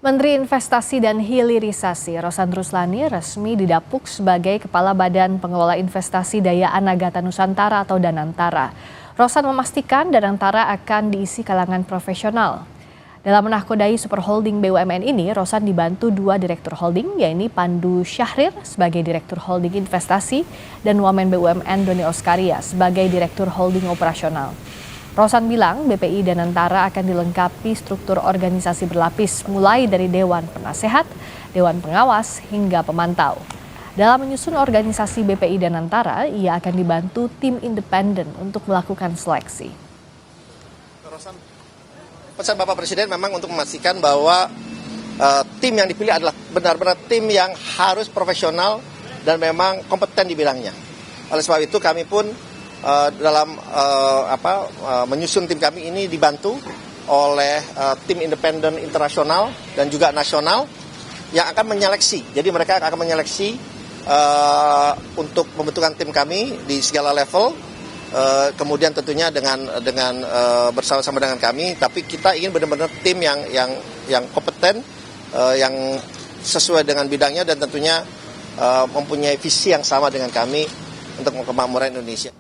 Menteri Investasi dan Hilirisasi Rosan Ruslani resmi didapuk sebagai Kepala Badan Pengelola Investasi Daya Anagata Nusantara atau Danantara. Rosan memastikan Danantara akan diisi kalangan profesional. Dalam menahkodai Super Holding BUMN ini, Rosan dibantu dua direktur holding, yaitu Pandu Syahrir sebagai Direktur Holding Investasi dan Wamen BUMN Doni Oskaria sebagai Direktur Holding Operasional. Rosan bilang BPI Danantara akan dilengkapi struktur organisasi berlapis mulai dari Dewan Penasehat, Dewan Pengawas hingga pemantau. Dalam menyusun organisasi BPI Danantara, ia akan dibantu tim independen untuk melakukan seleksi. Pesan Bapak Presiden memang untuk memastikan bahwa tim yang dipilih adalah benar-benar tim yang harus profesional dan memang kompeten di bidangnya. Oleh sebab itu kami pun dalam menyusun tim kami ini dibantu oleh tim independen internasional dan juga nasional yang akan menyeleksi. Jadi mereka akan menyeleksi untuk pembentukan tim kami di segala level, kemudian tentunya dengan bersama-sama dengan kami. Tapi kita ingin benar-benar tim yang kompeten, yang sesuai dengan bidangnya dan tentunya mempunyai visi yang sama dengan kami untuk kemakmuran Indonesia.